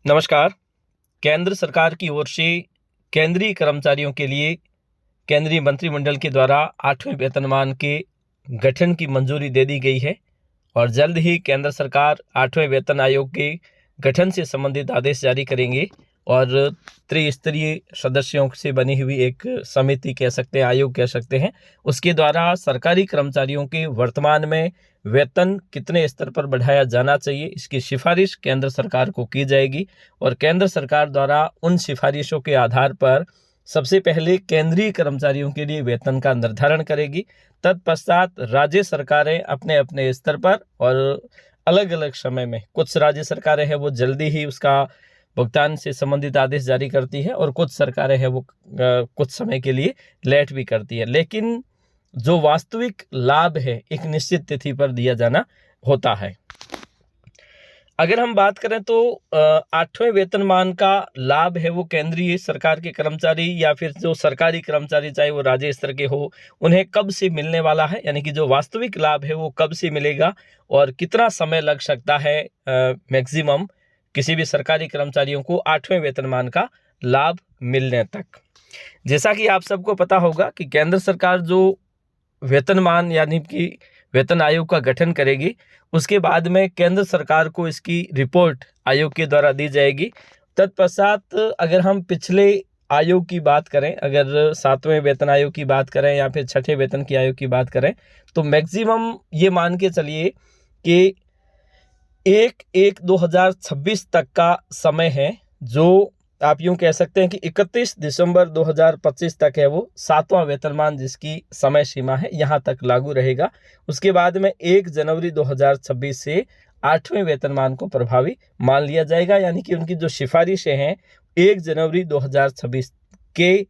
नमस्कार। केंद्र सरकार की ओर से केंद्रीय कर्मचारियों के लिए केंद्रीय मंत्रिमंडल के द्वारा 8वें वेतनमान के गठन की मंजूरी दे दी गई है और जल्द ही केंद्र सरकार 8वें वेतन आयोग के गठन से संबंधित आदेश जारी करेंगे और त्रिस्तरीय सदस्यों से बनी हुई एक समिति कह सकते हैं, आयोग कह सकते हैं, उसके द्वारा सरकारी कर्मचारियों के वर्तमान में वेतन कितने स्तर पर बढ़ाया जाना चाहिए, इसकी सिफारिश केंद्र सरकार को की जाएगी और केंद्र सरकार द्वारा उन सिफारिशों के आधार पर सबसे पहले केंद्रीय कर्मचारियों के लिए वेतन का निर्धारण करेगी। तत्पश्चात राज्य सरकारें अपने अपने स्तर पर और अलग अलग समय में, कुछ राज्य सरकारें हैं वो जल्दी ही उसका भुगतान से संबंधित आदेश जारी करती है और कुछ सरकारें हैं वो कुछ समय के लिए लेट भी करती है, लेकिन जो वास्तविक लाभ है एक निश्चित तिथि पर दिया जाना होता है। अगर हम बात करें तो 8वें वेतनमान का लाभ है वो केंद्रीय सरकार के कर्मचारी या फिर जो सरकारी कर्मचारी चाहे वो राज्य स्तर के हो, उन्हें कब से मिलने वाला है, यानी कि जो वास्तविक लाभ है वो कब से मिलेगा और कितना समय लग सकता है मैक्सिमम किसी भी सरकारी कर्मचारियों को 8वें वेतनमान का लाभ मिलने तक। जैसा कि आप सबको पता होगा कि केंद्र सरकार जो वेतनमान यानी कि वेतन आयोग का गठन करेगी, उसके बाद में केंद्र सरकार को इसकी रिपोर्ट आयोग के द्वारा दी जाएगी। तत्पश्चात अगर हम पिछले आयोग की बात करें, अगर 7वें वेतन आयोग की बात करें या फिर 6ठे वेतन की आयोग की बात करें, तो मैक्सिमम ये मान के चलिए कि 1/1/2026 तक का समय है, जो आप यूं कह सकते हैं कि 31 दिसंबर 2025 तक है वो 7वां वेतनमान जिसकी समय सीमा है, यहाँ तक लागू रहेगा। उसके बाद में 1 जनवरी 2026 से 8वें वेतनमान को प्रभावी मान लिया जाएगा, यानी कि उनकी जो सिफारिशें हैं 1 जनवरी 2026 के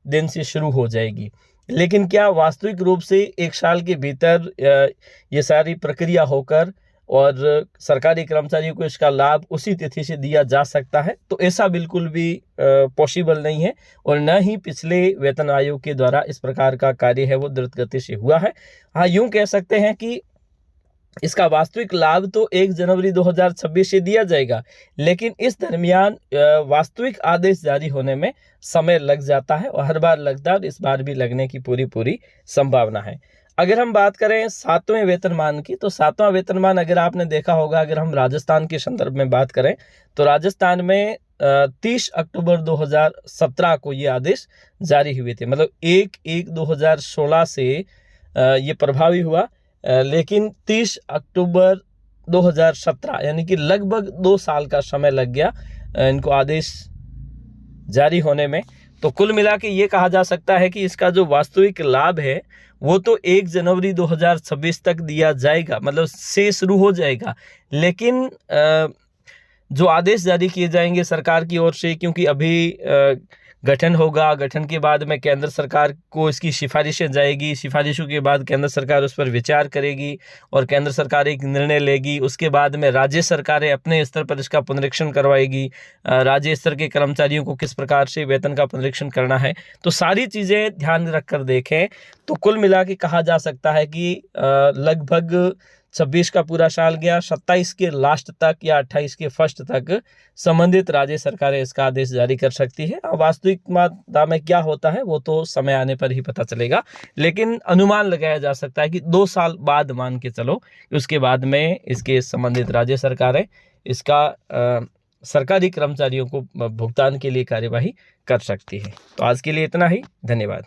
दिन से शुरू हो जाएगी। लेकिन क्या वास्तविक रूप से एक साल के भीतर ये सारी प्रक्रिया होकर और सरकारी कर्मचारियों को इसका लाभ उसी तिथि से दिया जा सकता है? तो ऐसा बिल्कुल भी पॉसिबल नहीं है और न ही पिछले वेतन आयोग के द्वारा इस प्रकार का कार्य है वो द्रुत गति से हुआ है। हाँ, यूं कह सकते हैं कि इसका वास्तविक लाभ तो 1 जनवरी 2026 से दिया जाएगा, लेकिन इस दरमियान वास्तविक आदेश जारी होने में समय लग जाता है और हर बार लगता है और इस बार भी लगने की पूरी संभावना है। अगर हम बात करें 7वें वेतनमान की, तो 7वां वेतनमान अगर आपने देखा होगा, अगर हम राजस्थान के संदर्भ में बात करें तो राजस्थान में 30 अक्टूबर 2017 को ये आदेश जारी हुए थे, मतलब 1/1/2016 से ये प्रभावी हुआ, लेकिन 30 अक्टूबर 2017 यानी कि लगभग 2 साल का समय लग गया इनको आदेश जारी होने में। तो कुल मिला के ये कहा जा सकता है कि इसका जो वास्तविक लाभ है वो तो 1 जनवरी 2026 तक दिया जाएगा, मतलब से शुरू हो जाएगा, लेकिन जो आदेश जारी किए जाएंगे सरकार की ओर से, क्योंकि अभी गठन होगा, गठन के बाद में केंद्र सरकार को इसकी सिफारिशें जाएगी, सिफारिशों के बाद केंद्र सरकार उस पर विचार करेगी और केंद्र सरकार एक निर्णय लेगी। उसके बाद में राज्य सरकारें अपने स्तर पर इसका पुनरीक्षण करवाएगी, राज्य स्तर के कर्मचारियों को किस प्रकार से वेतन का पुनरीक्षण करना है, तो सारी चीज़ें ध्यान रखकर देखें तो कुल मिला के कहा जा सकता है कि लगभग 26 का पूरा साल गया, 27 के लास्ट तक या 28 के फर्स्ट तक संबंधित राज्य सरकारें इसका आदेश जारी कर सकती है। वास्तविक मात्रा में क्या होता है वो तो समय आने पर ही पता चलेगा, लेकिन अनुमान लगाया जा सकता है कि 2 साल बाद मान के चलो, उसके बाद में इसके संबंधित राज्य सरकारें इसका सरकारी कर्मचारियों को भुगतान के लिए कार्यवाही कर सकती है। तो आज के लिए इतना ही, धन्यवाद।